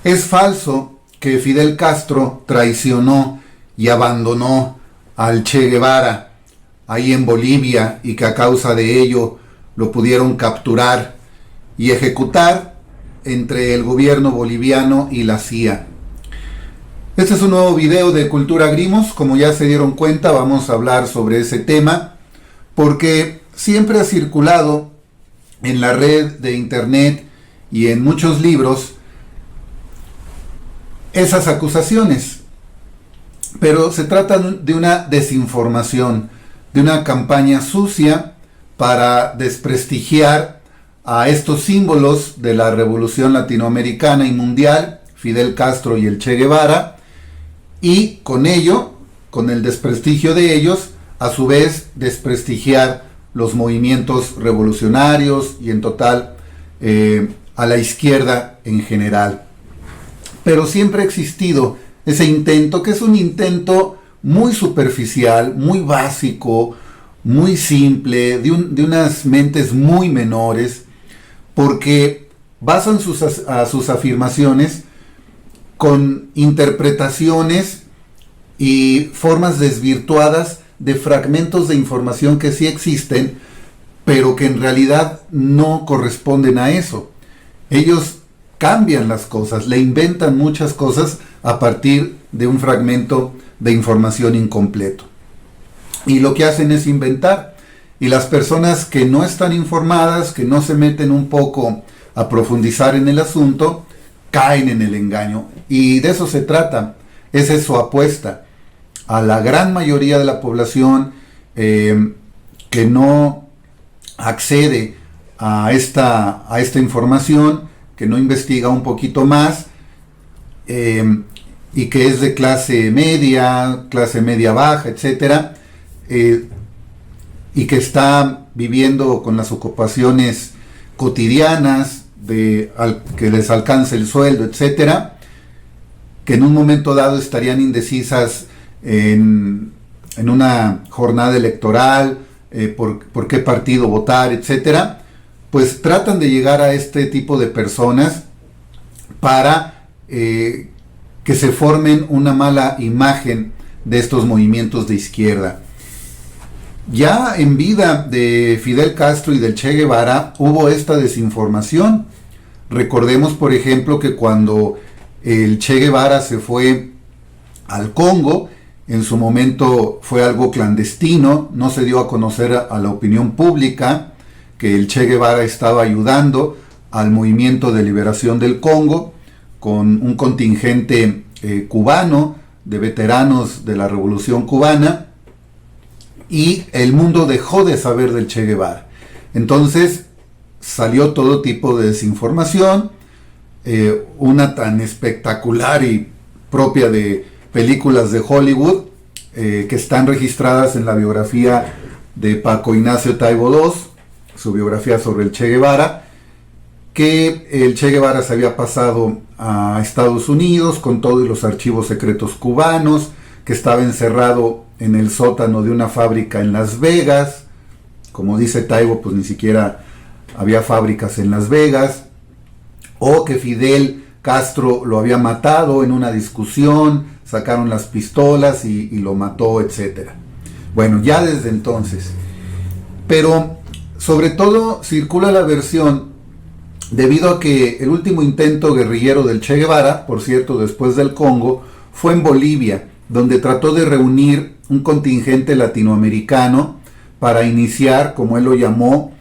Es falso que Fidel Castro traicionó y abandonó al Che Guevara ahí en Bolivia y que a causa de ello lo pudieron capturar y ejecutar entre el gobierno boliviano y la CIA. Este es un nuevo video de Cultura Grimos. Como ya se dieron cuenta, vamos a hablar sobre ese tema porque siempre ha circulado en la red de internet y en muchos libros esas acusaciones, pero se trata de una desinformación, de una campaña sucia para desprestigiar a estos símbolos de la revolución latinoamericana y mundial, Fidel Castro y el Che Guevara, y con ello, con el desprestigio de ellos, a su vez desprestigiar los movimientos revolucionarios y en total a la izquierda en general. Pero siempre ha existido ese intento, que es un intento muy superficial, muy básico, muy simple, de unas mentes muy menores, porque basan sus afirmaciones con interpretaciones y formas desvirtuadas de fragmentos de información que sí existen, pero que en realidad no corresponden a eso. Ellos cambian las cosas, le inventan muchas cosas a partir de un fragmento de información incompleto. Y lo que hacen es inventar. Y las personas que no están informadas, que no se meten un poco a profundizar en el asunto, caen en el engaño. Y de eso se trata. Esa es su apuesta. A la gran mayoría de la población que no accede a esta información, que no investiga un poquito más, y que es de clase media baja, etcétera, y que está viviendo con las ocupaciones cotidianas que les alcance el sueldo, etcétera, que en un momento dado estarían indecisas en una jornada electoral, por qué partido votar, etcétera, pues tratan de llegar a este tipo de personas para que se formen una mala imagen de estos movimientos de izquierda. Ya en vida de Fidel Castro y del Che Guevara hubo esta desinformación. Recordemos, por ejemplo, que cuando el Che Guevara se fue al Congo, en su momento fue algo clandestino, no se dio a conocer a la opinión pública que el Che Guevara estaba ayudando al movimiento de liberación del Congo con un contingente cubano de veteranos de la Revolución Cubana, y el mundo dejó de saber del Che Guevara. Entonces salió todo tipo de desinformación, una tan espectacular y propia de películas de Hollywood, que están registradas en la biografía de Paco Ignacio Taibo II, su biografía sobre el Che Guevara, que el Che Guevara se había pasado a Estados Unidos con todos los archivos secretos cubanos, que estaba encerrado en el sótano de una fábrica en Las Vegas. Como dice Taibo, pues ni siquiera había fábricas en Las Vegas, o que Fidel Castro lo había matado en una discusión, sacaron las pistolas y lo mató, etcétera. Bueno, ya desde entonces. Pero sobre todo circula la versión debido a que el último intento guerrillero del Che Guevara, por cierto, después del Congo, fue en Bolivia, donde trató de reunir un contingente latinoamericano para iniciar, como él lo llamó,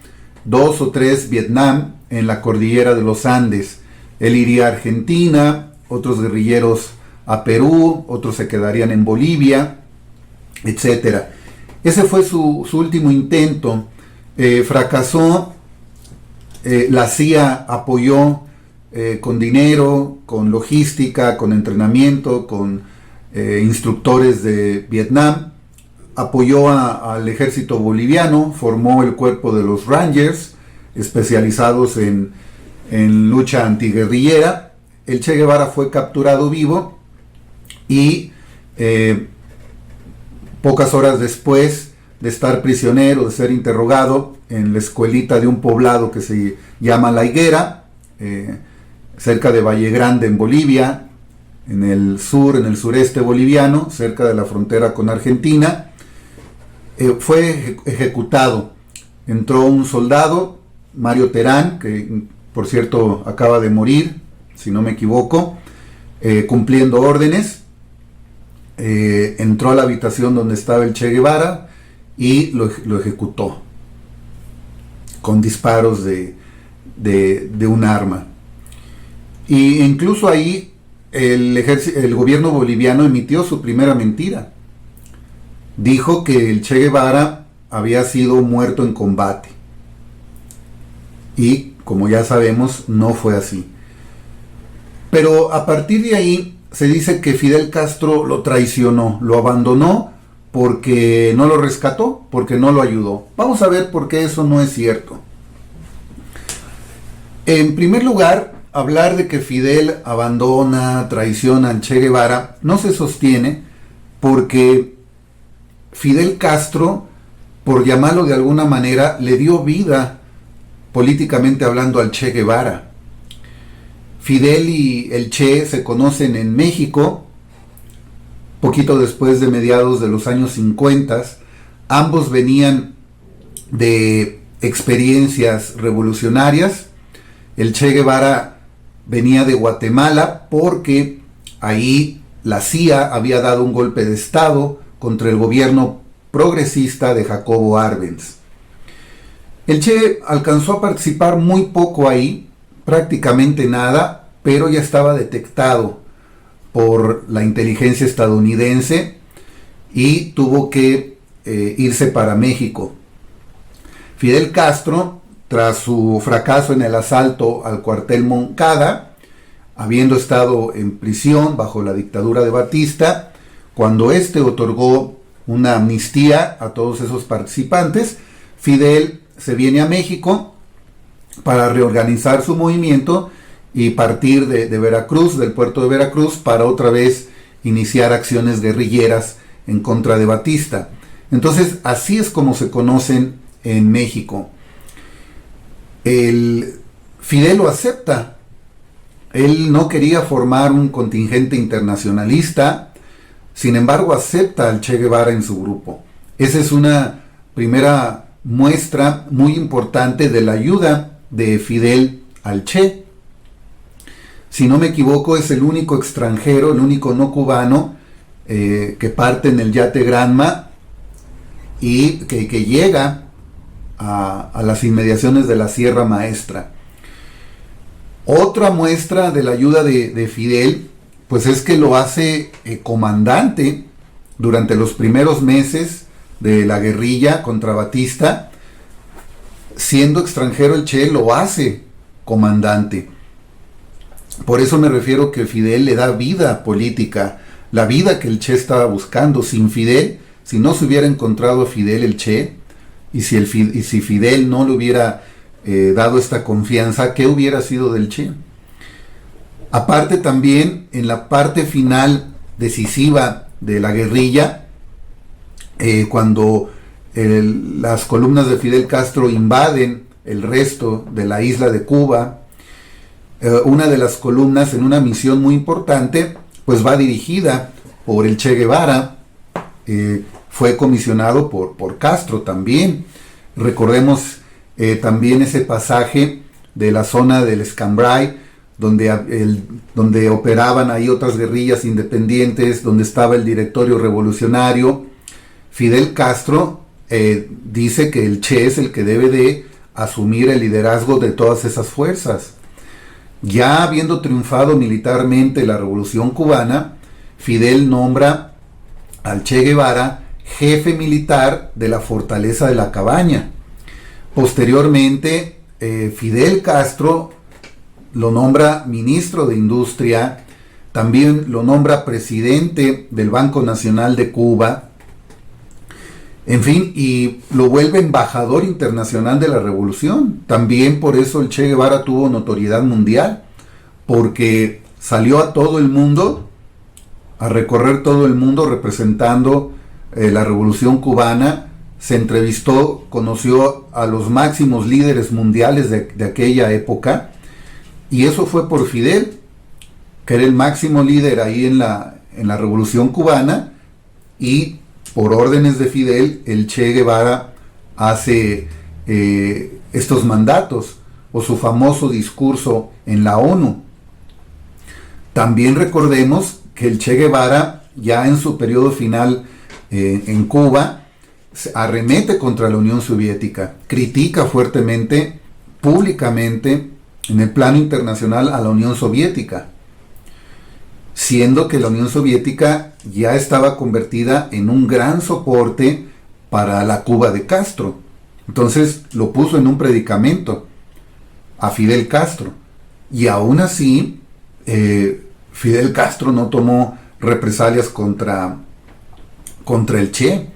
2 o 3 Vietnam en la cordillera de los Andes. Él iría a Argentina, otros guerrilleros a Perú, otros se quedarían en Bolivia, etcétera. Ese fue su último intento. Fracasó. La CIA apoyó con dinero, con logística, con entrenamiento, con instructores de Vietnam. Apoyó al ejército boliviano, formó el cuerpo de los Rangers, especializados en lucha antiguerrillera. El Che Guevara fue capturado vivo y pocas horas después de estar prisionero, de ser interrogado en la escuelita de un poblado que se llama La Higuera, cerca de Valle Grande en Bolivia, en el sureste boliviano, cerca de la frontera con Argentina. Fue ejecutado. Entró un soldado, Mario Terán, que por cierto acaba de morir, si no me equivoco, cumpliendo órdenes. Entró a la habitación donde estaba el Che Guevara y lo ejecutó con disparos de un arma. Y incluso ahí el gobierno boliviano emitió su primera mentira. Dijo que el Che Guevara había sido muerto en combate. Y como ya sabemos, no fue así. Pero a partir de ahí se dice que Fidel Castro lo traicionó, lo abandonó porque no lo rescató, porque no lo ayudó. Vamos a ver por qué eso no es cierto. En primer lugar, hablar de que Fidel abandona, traiciona al Che Guevara no se sostiene porque Fidel Castro, por llamarlo de alguna manera, le dio vida políticamente hablando al Che Guevara. Fidel y el Che se conocen en México, poquito después de mediados de los años 50. Ambos venían de experiencias revolucionarias. El Che Guevara venía de Guatemala porque ahí la CIA había dado un golpe de Estado contra el gobierno progresista de Jacobo Arbenz. El Che alcanzó a participar muy poco ahí, prácticamente nada, pero ya estaba detectado por la inteligencia estadounidense y tuvo que irse para México. Fidel Castro, tras su fracaso en el asalto al cuartel Moncada, habiendo estado en prisión bajo la dictadura de Batista, cuando éste otorgó una amnistía a todos esos participantes, Fidel se viene a México para reorganizar su movimiento y partir de Veracruz, del puerto de Veracruz, para otra vez iniciar acciones guerrilleras en contra de Batista. Entonces, así es como se conocen en México. Fidel lo acepta. Él no quería formar un contingente internacionalista, sin embargo acepta al Che Guevara en su grupo. Esa es una primera muestra muy importante de la ayuda de Fidel al Che. Si no me equivoco, es el único extranjero, el único no cubano que parte en el yate Granma y que llega a las inmediaciones de la Sierra Maestra. Otra muestra de la ayuda de Fidel, pues es que lo hace comandante durante los primeros meses de la guerrilla contra Batista. Siendo extranjero, el Che lo hace comandante. Por eso me refiero que Fidel le da vida política, la vida que el Che estaba buscando. Sin Fidel, si no se hubiera encontrado a Fidel el Che, y si Fidel no le hubiera dado esta confianza, ¿qué hubiera sido del Che? Aparte también, en la parte final decisiva de la guerrilla, cuando las columnas de Fidel Castro invaden el resto de la isla de Cuba, una de las columnas, en una misión muy importante, pues va dirigida por el Che Guevara. Fue comisionado por Castro también. Recordemos también ese pasaje de la zona del Escambray, donde operaban ahí otras guerrillas independientes, donde estaba el directorio revolucionario. Fidel Castro dice que el Che es el que debe de asumir el liderazgo de todas esas fuerzas. Ya habiendo triunfado militarmente la Revolución Cubana, Fidel nombra al Che Guevara jefe militar de la fortaleza de la Cabaña. Posteriormente, Fidel Castro lo nombra ministro de Industria, también lo nombra presidente del Banco Nacional de Cuba, en fin, y lo vuelve embajador internacional de la revolución. También por eso el Che Guevara tuvo notoriedad mundial, porque salió a todo el mundo, a recorrer todo el mundo representando la revolución cubana. Se entrevistó, conoció a los máximos líderes mundiales de aquella época, Y eso fue por Fidel, que era el máximo líder ahí en la Revolución Cubana, y por órdenes de Fidel, el Che Guevara hace estos mandatos, o su famoso discurso en la ONU. También recordemos que el Che Guevara, ya en su periodo final en Cuba, arremete contra la Unión Soviética, critica fuertemente, públicamente, en el plano internacional a la Unión Soviética, siendo que la Unión Soviética ya estaba convertida en un gran soporte para la Cuba de Castro. Entonces lo puso en un predicamento a Fidel Castro, y aún así Fidel Castro no tomó represalias contra el Che.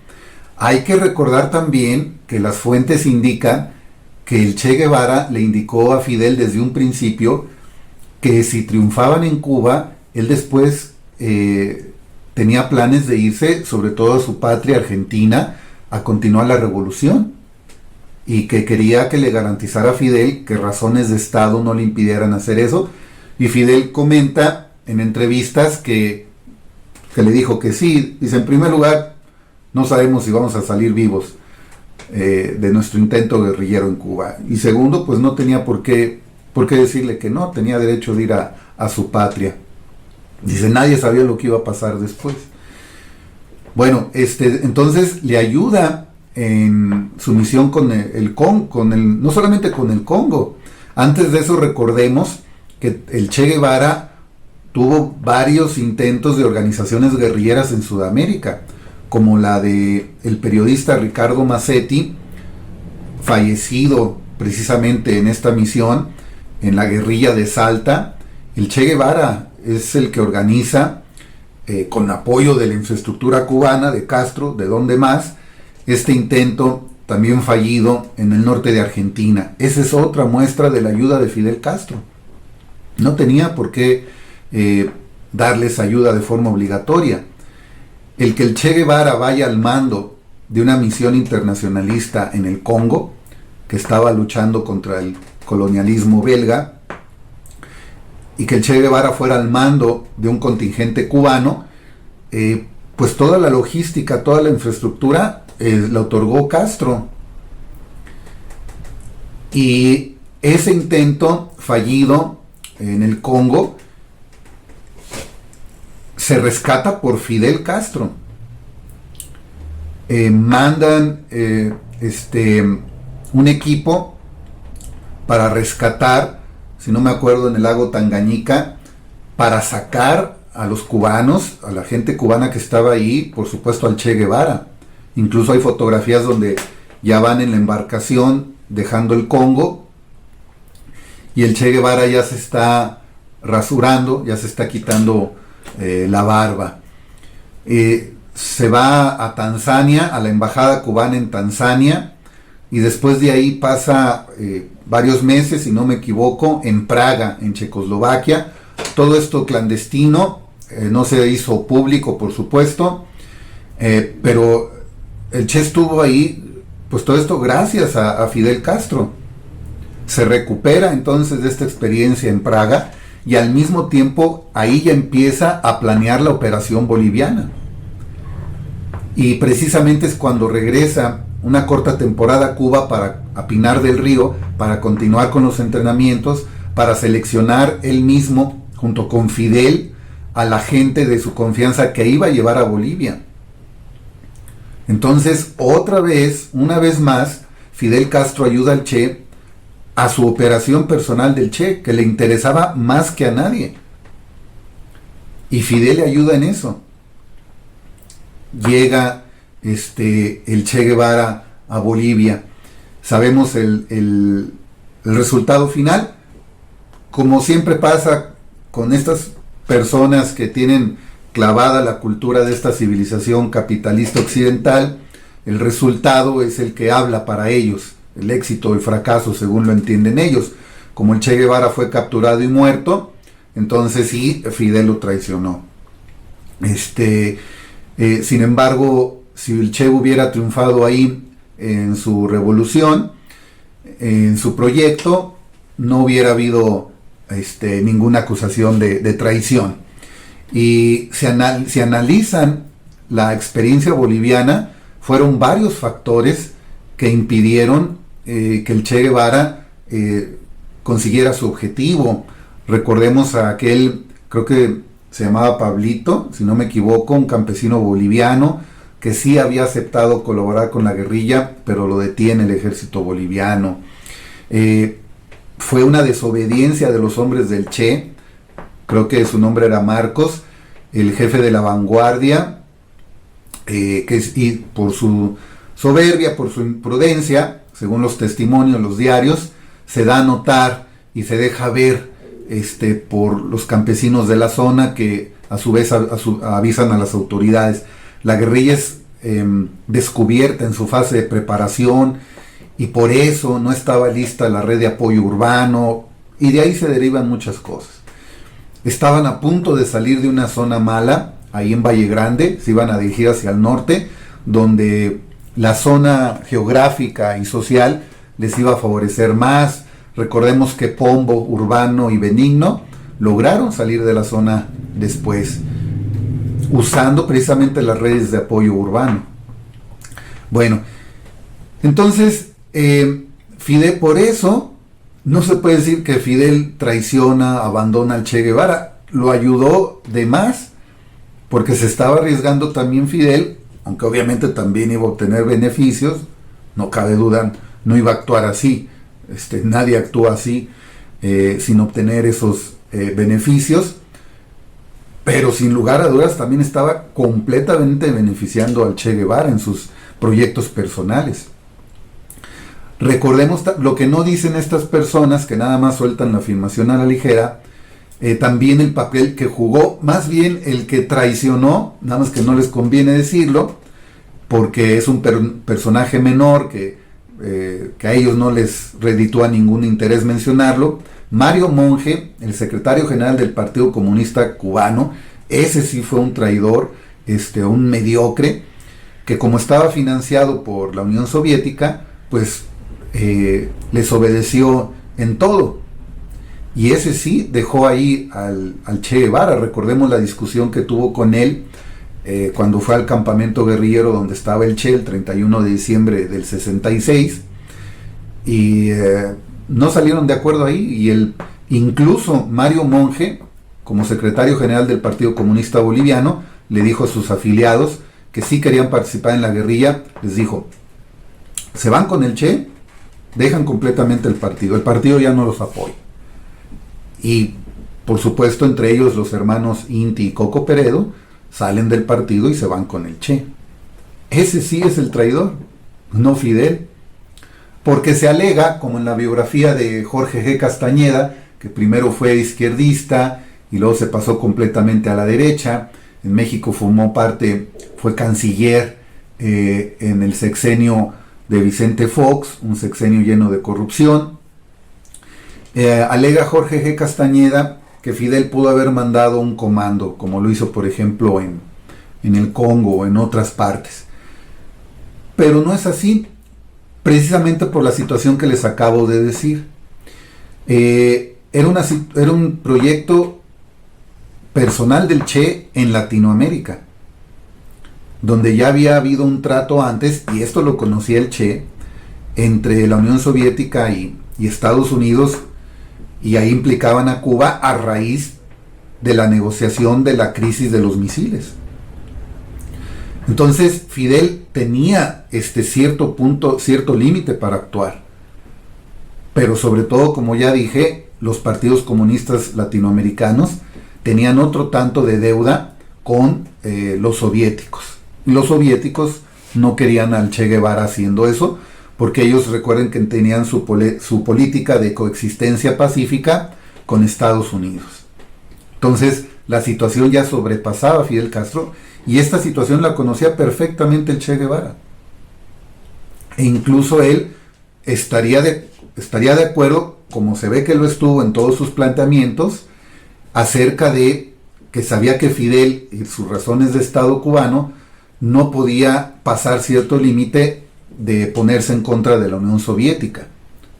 Hay que recordar también que las fuentes indican que el Che Guevara le indicó a Fidel desde un principio que si triunfaban en Cuba, él después tenía planes de irse, sobre todo a su patria Argentina, a continuar la revolución, y que quería que le garantizara a Fidel que razones de Estado no le impidieran hacer eso. Y Fidel comenta en entrevistas que le dijo que sí. Dice, en primer lugar, no sabemos si vamos a salir vivos de nuestro intento guerrillero en Cuba. Y segundo, pues no tenía por qué decirle que no, tenía derecho de ir a su patria. Dice, nadie sabía lo que iba a pasar después. Bueno, entonces le ayuda en su misión con no solamente con el Congo. Antes de eso recordemos que el Che Guevara tuvo varios intentos de organizaciones guerrilleras en Sudamérica, como la de el periodista Ricardo Massetti, fallecido precisamente en esta misión, en la guerrilla de Salta. El Che Guevara es el que organiza, con apoyo de la infraestructura cubana, de Castro, de donde más, este intento también fallido en el norte de Argentina. Esa es otra muestra de la ayuda de Fidel Castro. No tenía por qué darles ayuda de forma obligatoria. El que el Che Guevara vaya al mando de una misión internacionalista en el Congo, que estaba luchando contra el colonialismo belga, y que el Che Guevara fuera al mando de un contingente cubano, pues toda la logística, toda la infraestructura la otorgó Castro. Y ese intento fallido en el Congo se rescata por Fidel Castro. Mandan un equipo para rescatar, si no me acuerdo, en el lago Tangañika, para sacar a los cubanos, a la gente cubana que estaba ahí, por supuesto al Che Guevara. Incluso hay fotografías donde ya van en la embarcación dejando el Congo, y el Che Guevara ya se está rasurando, ya se está quitando la barba. Se va a Tanzania, a la embajada cubana en Tanzania, y después de ahí pasa varios meses, si no me equivoco, en Praga, en Checoslovaquia. Todo esto clandestino, no se hizo público, por supuesto, pero el Che estuvo ahí, pues todo esto gracias a Fidel Castro. Se recupera entonces de esta experiencia en Praga, y al mismo tiempo ahí ya empieza a planear la operación boliviana. Y precisamente es cuando regresa una corta temporada a Cuba a Pinar del Río, para continuar con los entrenamientos, para seleccionar él mismo, junto con Fidel, a la gente de su confianza que iba a llevar a Bolivia. Entonces, una vez más, Fidel Castro ayuda al Che a su operación personal del Che, que le interesaba más que a nadie. Y Fidel le ayuda en eso. Llega el Che Guevara a Bolivia. Sabemos el resultado final. Como siempre pasa con estas personas que tienen clavada la cultura de esta civilización capitalista occidental, el resultado es el que habla para ellos, el éxito o el fracaso según lo entienden ellos. Como el Che Guevara fue capturado y muerto, entonces sí, Fidel lo traicionó. Sin embargo, si el Che hubiera triunfado ahí en su revolución, en su proyecto, no hubiera habido ninguna acusación de traición. Y si analizan la experiencia boliviana, fueron varios factores que impidieron que el Che Guevara consiguiera su objetivo. Recordemos a aquel, creo que se llamaba Pablito, si no me equivoco, un campesino boliviano que sí había aceptado colaborar con la guerrilla, pero lo detiene el ejército boliviano. Fue una desobediencia de los hombres del Che, creo que su nombre era Marcos, el jefe de la vanguardia, y por su soberbia, por su imprudencia, según los testimonios, los diarios, se da a notar y se deja ver por los campesinos de la zona, que a su vez avisan a las autoridades. La guerrilla es descubierta en su fase de preparación, y por eso no estaba lista la red de apoyo urbano, y de ahí se derivan muchas cosas. Estaban a punto de salir de una zona mala, ahí en Valle Grande, se iban a dirigir hacia el norte, donde la zona geográfica y social les iba a favorecer más. Recordemos que Pombo, Urbano y Benigno lograron salir de la zona después, usando precisamente las redes de apoyo urbano. Bueno, entonces Fidel, por eso no se puede decir que Fidel traiciona, abandona al Che Guevara. Lo ayudó de más, porque se estaba arriesgando también Fidel, aunque obviamente también iba a obtener beneficios, no cabe duda, no iba a actuar así. Nadie actúa así sin obtener esos beneficios, pero sin lugar a dudas también estaba completamente beneficiando al Che Guevara en sus proyectos personales. Recordemos lo que no dicen estas personas, que nada más sueltan la afirmación a la ligera, también el papel que jugó, más bien el que traicionó, nada más que no les conviene decirlo, porque es un personaje menor que a ellos no les reditúa ningún interés mencionarlo. Mario Monge, el secretario general del Partido Comunista Cubano, ese sí fue un traidor, un mediocre, que como estaba financiado por la Unión Soviética, pues les obedeció en todo. Y ese sí dejó ahí al Che Guevara. Recordemos la discusión que tuvo con él cuando fue al campamento guerrillero donde estaba el Che el 31 de diciembre del 66, y no salieron de acuerdo ahí, y incluso Mario Monge, como secretario general del Partido Comunista Boliviano, le dijo a sus afiliados que sí querían participar en la guerrilla. Les dijo: se van con el Che, dejan completamente el partido ya no los apoya. Y por supuesto, entre ellos los hermanos Inti y Coco Peredo salen del partido y se van con el Che. Ese sí es el traidor, no Fidel, porque se alega, como en la biografía de Jorge G. Castañeda, que primero fue izquierdista y luego se pasó completamente a la derecha. En México fue canciller en el sexenio de Vicente Fox, un sexenio lleno de corrupción. Alega Jorge G. Castañeda que Fidel pudo haber mandado un comando, como lo hizo por ejemplo en el Congo o en otras partes. Pero no es así, precisamente por la situación que les acabo de decir. Era un proyecto personal del Che en Latinoamérica, donde ya había habido un trato antes, y esto lo conocía el Che, entre la Unión Soviética y Estados Unidos, y ahí implicaban a Cuba a raíz de la negociación de la crisis de los misiles. Entonces Fidel tenía cierto límite para actuar, pero sobre todo, como ya dije, los partidos comunistas latinoamericanos tenían otro tanto de deuda con los soviéticos. Y los soviéticos no querían al Che Guevara haciendo eso, porque ellos, recuerden que tenían su política de coexistencia pacífica con Estados Unidos. Entonces la situación ya sobrepasaba a Fidel Castro, y esta situación la conocía perfectamente el Che Guevara. E incluso él estaría de acuerdo, como se ve que lo estuvo en todos sus planteamientos, acerca de que sabía que Fidel y sus razones de Estado cubano no podía pasar cierto límite de ponerse en contra de la Unión Soviética.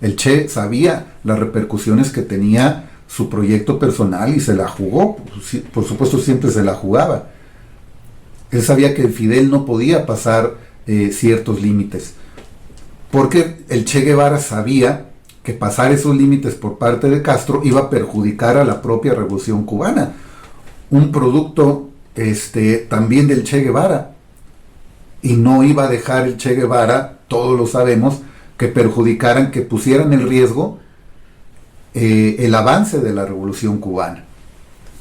El Che sabía las repercusiones que tenía su proyecto personal y se la jugó, por supuesto siempre se la jugaba. Él sabía que Fidel no podía pasar ciertos límites, porque el Che Guevara sabía que pasar esos límites por parte de Castro iba a perjudicar a la propia revolución cubana, un producto también del Che Guevara, y no iba a dejar el Che Guevara, todos lo sabemos, que perjudicaran, que pusieran en riesgo el avance de la revolución cubana.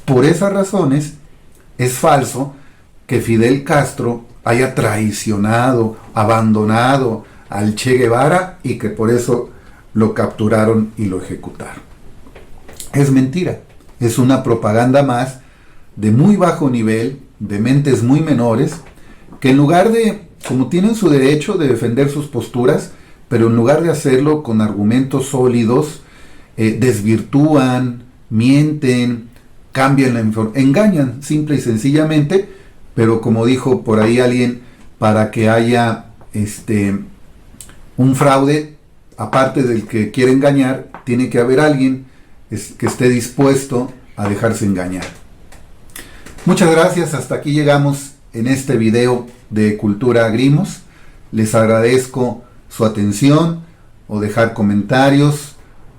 Por esas razones es falso que Fidel Castro haya traicionado, abandonado al Che Guevara y que por eso lo capturaron y lo ejecutaron. Es mentira, es una propaganda más de muy bajo nivel, de mentes muy menores, que en lugar de, como tienen su derecho de defender sus posturas, pero en lugar de hacerlo con argumentos sólidos, desvirtúan, mienten, cambian la información, engañan simple y sencillamente, pero como dijo por ahí alguien, para que haya un fraude, aparte del que quiere engañar, tiene que haber alguien que esté dispuesto a dejarse engañar. Muchas gracias, hasta aquí llegamos en este video de Cultura Grimos. Les agradezco su atención, o dejar comentarios,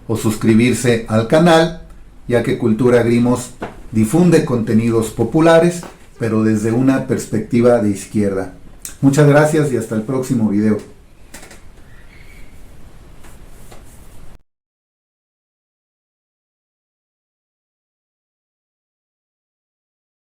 o suscribirse al canal, ya que Cultura Grimos difunde contenidos populares, pero desde una perspectiva de izquierda. Muchas gracias y hasta el próximo video.